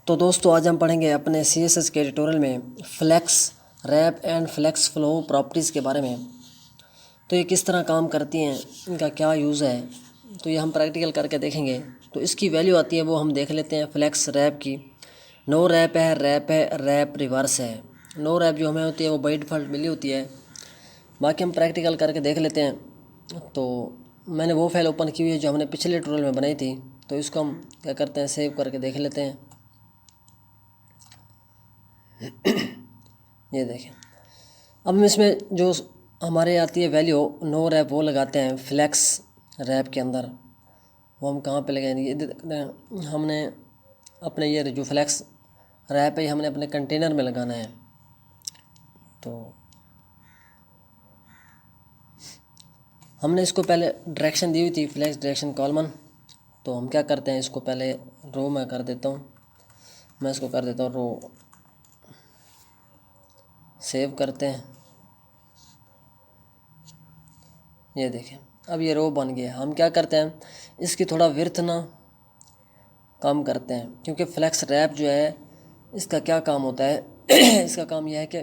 तो दोस्तों आज हम पढ़ेंगे अपने CSS के ट्यूटोरियल में flex wrap and flex flow properties के बारे में। तो ये किस तरह काम करती हैं, इनका क्या यूज़ है, तो ये हम प्रैक्टिकल करके देखेंगे। तो इसकी वैल्यू आती है वो हम देख लेते हैं। फ्लेक्स रैप की नो रैप है, रैप रिवर्स है। नो रैप जो हमें होती है वो बाय डिफ़ॉल्ट मिली होती है, बाकी हम प्रैक्टिकल करके देख लेते हैं। तो मैंने वो फाइल ओपन की हुई है जो हमने पिछले ट्यूटोरियल में बनाई थी, तो इसको हम क्या करते हैं सेव करके देख लेते हैं। ये देखें, अब हम इसमें जो हमारे आती है वैल्यू नो रैप वो लगाते हैं फ्लेक्स रैप के अंदर। वो हम कहाँ पे लगाएंगे, ये हमने अपने ये जो फ्लेक्स रैप है हमने अपने कंटेनर में लगाना है। तो हमने इसको पहले डायरेक्शन दी हुई थी फ्लेक्स डायरेक्शन कॉलमन। तो हम क्या करते हैं, इसको पहले रो में कर देता हूँ, मैं इसको कर देता हूँ रो, सेव करते हैं। ये देखें, अब ये रो बन गया। हम क्या करते हैं, इसकी थोड़ा विड्थ ना कम करते हैं, क्योंकि फ्लेक्स रैप जो है इसका क्या काम होता है इसका काम यह है कि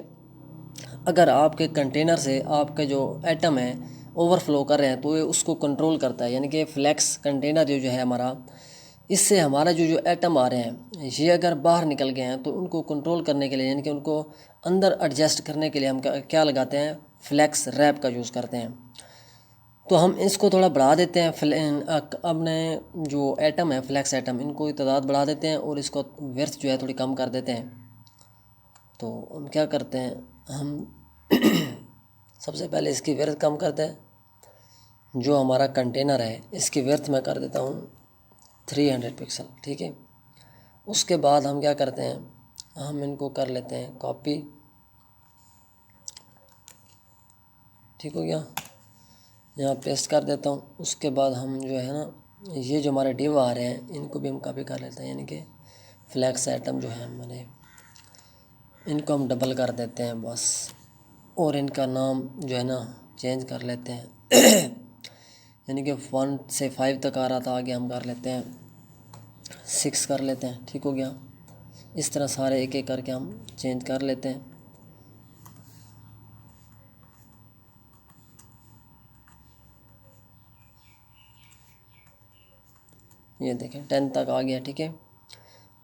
अगर आपके कंटेनर से आपके जो एटम है ओवरफ्लो कर रहे हैं तो ये उसको कंट्रोल करता है। यानी कि फ्लेक्स कंटेनर जो है हमारा, इससे हमारा जो एटम आ रहे हैं ये अगर बाहर निकल गए हैं तो उनको कंट्रोल करने के लिए, यानी कि उनको अंदर एडजस्ट करने के लिए हम क्या लगाते हैं, फ्लेक्स रैप का यूज़ करते हैं। तो हम इसको थोड़ा बढ़ा देते हैं, अपने जो एटम है फ्लेक्स एटम, इनको तादाद बढ़ा देते हैं और इसको विड्थ जो है थोड़ी कम कर देते हैं। तो हम क्या करते हैं, हम सबसे पहले इसकी विड्थ कम करते हैं। जो हमारा कंटेनर है इसकी विड्थ मैं कर देता हूँ 300 पिक्सल, ठीक है। उसके बाद हम क्या करते हैं, हम इनको कर लेते हैं कॉपी, ठीक हो गया, यहाँ पेस्ट कर देता हूँ। उसके बाद हम जो है ना, ये जो हमारे डिव आ रहे हैं इनको भी हम कॉपी कर लेते हैं, यानी कि फ्लेक्स आइटम जो है हमारे, इनको हम डबल कर देते हैं बस। और इनका नाम जो है ना चेंज कर लेते हैं यानी कि 1 से 5 तक आ रहा था, आगे हम कर लेते हैं 6 कर लेते हैं, ठीक हो गया। इस तरह सारे एक एक करके हम चेंज कर लेते हैं। ये देखें 10 तक आ गया, ठीक है।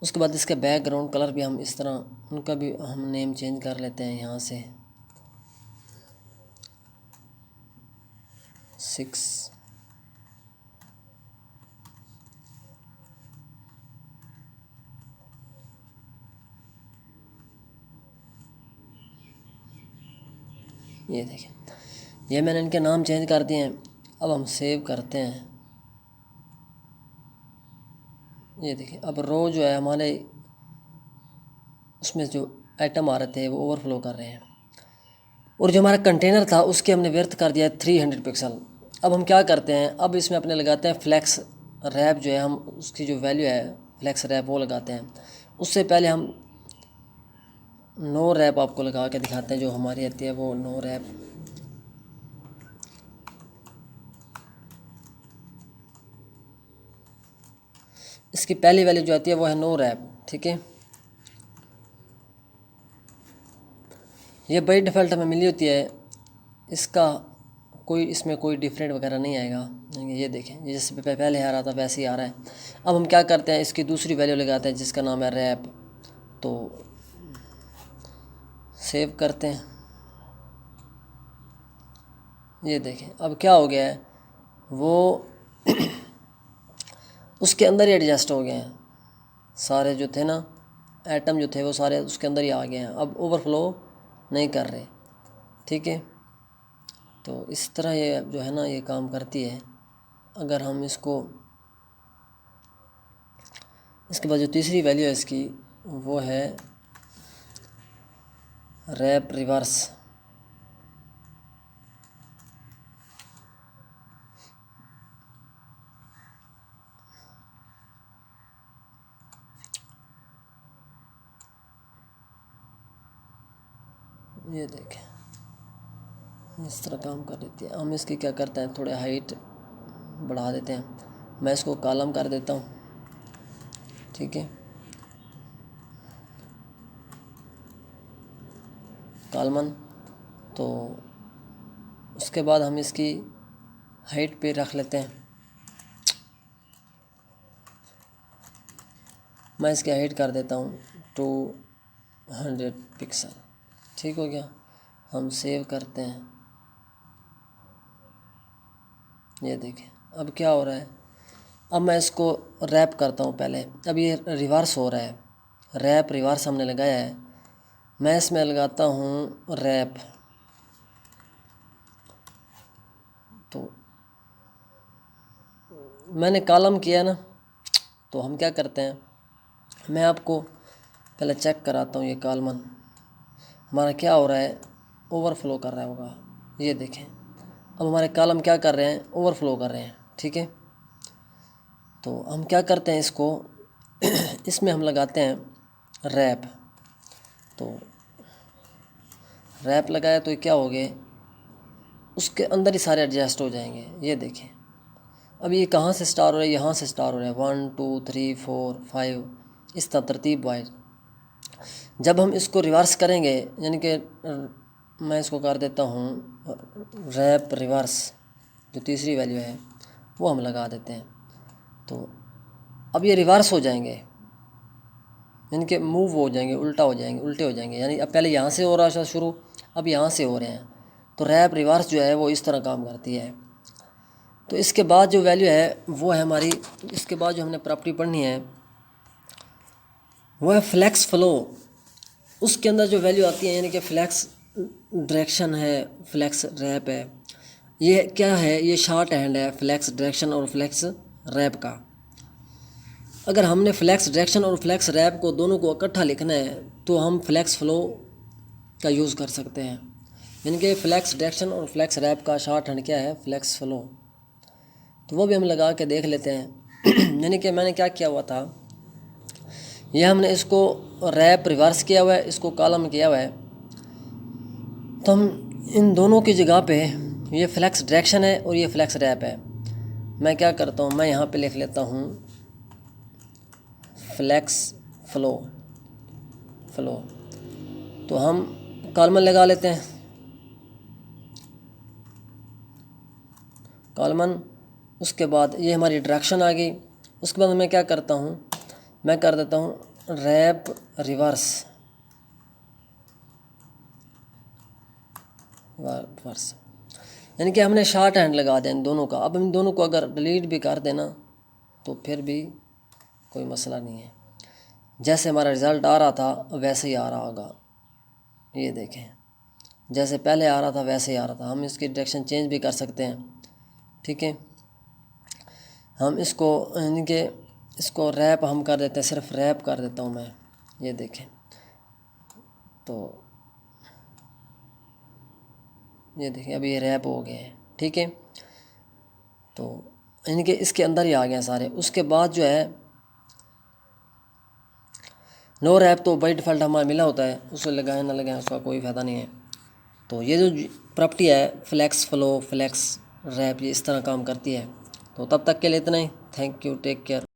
उसके बाद इसके बैकग्राउंड कलर भी हम इस तरह, उनका भी हम नेम चेंज कर लेते हैं यहाँ से 6। ये देखें, ये मैंने इनके नाम चेंज कर दिए हैं। अब हम सेव करते हैं। ये देखिए, अब रो जो है हमारे उसमें जो आइटम आ रहे थे वो ओवरफ्लो कर रहे हैं, और जो हमारा कंटेनर था उसके हमने व्यर्थ कर दिया है 300 पिक्सल। अब हम क्या करते हैं, अब इसमें अपने लगाते हैं फ्लेक्स रैप जो है, हम उसकी जो वैल्यू है फ्लेक्स रैप वो लगाते हैं। उससे पहले हम नो रैप आपको लगा के दिखाते हैं, जो हमारी आती है वो नो रैप। इसकी पहली वैल्यू जो आती है वो है नो रैप, ठीक है। ये बाई डिफ़ॉल्ट हमें मिली होती है, इसका कोई इसमें कोई डिफरेंट वगैरह नहीं आएगा। ये देखें, जैसे पहले आ रहा था वैसे ही आ रहा है। अब हम क्या करते हैं, इसकी दूसरी वैल्यू लगाते हैं जिसका नाम है रैप। तो सेव करते हैं। ये देखें, अब क्या हो गया है, वो उसके अंदर ही एडजस्ट हो गए हैं। सारे जो थे ना एटम जो थे वो सारे उसके अंदर ही आ गए हैं, अब ओवरफ्लो नहीं कर रहे, ठीक है। तो इस तरह ये जो है ना ये काम करती है। अगर हम इसको, इसके बाद जो तीसरी वैल्यू है इसकी वो है रैप रिवर्स। ये देखें, इस तरह काम कर देती है। हम इसकी क्या करते हैं, थोड़े हाइट बढ़ा देते हैं। मैं इसको कॉलम कर देता हूँ, ठीक है। कॉलमन। तो उसके बाद हम इसकी हाइट पे रख लेते हैं। मैं इसकी हाइट कर देता हूँ 200 पिक्सल। ठीक हो गया। हम सेव करते हैं। ये देखें अब क्या हो रहा है। अब मैं इसको रैप करता हूँ पहले। अब ये रिवर्स हो रहा है, रैप रिवर्स हमने लगाया है। मैं इसमें लगाता हूँ रैप। तो मैंने कॉलम किया ना, तो हम क्या करते हैं, मैं आपको पहले चेक कराता हूँ। ये कॉलमन हमारा क्या हो रहा है, ओवरफ्लो कर रहा होगा। ये देखें अब हमारे कॉलम क्या कर रहे हैं, ओवरफ्लो कर रहे हैं। ठीक है, तो हम क्या करते हैं इसको इसमें हम लगाते हैं रैप। तो रैप लगाया तो क्या हो गए, उसके अंदर ही सारे एडजस्ट हो जाएंगे। ये देखें अब ये कहाँ से स्टार्ट हो रहा है, यहाँ से स्टार्ट हो रहा है 1 2 3 4 5 इस तरह तरतीब वाइज। जब हम इसको रिवर्स करेंगे, यानी कि मैं इसको कर देता हूँ रैप रिवर्स, जो तीसरी वैल्यू है वो हम लगा देते हैं। तो अब ये रिवर्स हो जाएंगे, यानी कि मूव हो जाएंगे, उल्टा हो जाएंगे, उल्टे हो जाएंगे। यानी अब पहले यहाँ से हो रहा था शुरू, अब यहाँ से हो रहे हैं। तो रैप रिवर्स जो है वो इस तरह काम करती है। तो इसके बाद जो वैल्यू है वो है हमारी, इसके बाद जो हमने प्रॉपर्टी पढ़नी है वो है फ्लैक्स फ्लो। उसके अंदर जो वैल्यू आती है, यानी कि फ्लैक्स डायरेक्शन है, फ्लैक्स रैप है। ये क्या है, ये शॉर्ट हैंड है फ्लैक्स डायरेक्शन और फ्लैक्स रैप का। अगर हमने फ्लैक्स डायरेक्शन और फ्लैक्स रैप को दोनों को इकट्ठा लिखना है तो हम फ्लैक्स फ्लो का यूज़ कर सकते हैं। यानी कि फ्लैक्स डायरेक्शन और फ्लैक्स रैप का शॉर्ट हैंड क्या है, फ्लैक्स फ्लो। तो वो भी हम लगा के देख लेते हैं। यानी कि मैंने क्या किया हुआ था, यह हमने इसको रैप रिवर्स किया हुआ है, इसको कॉलम किया हुआ है। तो हम इन दोनों की जगह पे, ये फ्लैक्स डायरेक्शन है और ये फ्लैक्स रैप है। मैं क्या करता हूँ, मैं यहाँ पे लिख लेता हूँ फ्लैक्स फ्लो। तो हम कॉलमन लगा लेते हैं, कॉलमन। उसके बाद ये हमारी डायरेक्शन आ गई। उसके बाद मैं क्या करता हूँ, मैं कर देता हूँ रैप रिवर्स। यानी कि हमने शॉर्ट हैंड लगा दिया इन दोनों का। अब इन दोनों को अगर डिलीट भी कर देना तो फिर भी कोई मसला नहीं है। जैसे हमारा रिज़ल्ट आ रहा था वैसे ही आ रहा होगा। ये देखें जैसे पहले आ रहा था वैसे ही आ रहा था। हम इसकी डायरेक्शन चेंज भी कर सकते हैं। ठीक है, हम इसको यानी कि इसको रैप हम कर देते हैं, सिर्फ रैप कर देता हूँ मैं। ये देखें तो ये देखें अभी ये रैप हो गए हैं। ठीक है, तो यानी कि इसके अंदर ही आ गए सारे। उसके बाद जो है नो रैप तो बाई डिफ़ॉल्ट हमारा मिला होता है, उसे लगाएं ना लगाएं उसका कोई फ़ायदा नहीं है। तो ये जो प्रॉपर्टी है फ्लैक्स फ्लो फ्लैक्स रैप, ये इस तरह काम करती है। तो तब तक के लिए इतना ही। Thank you, take care.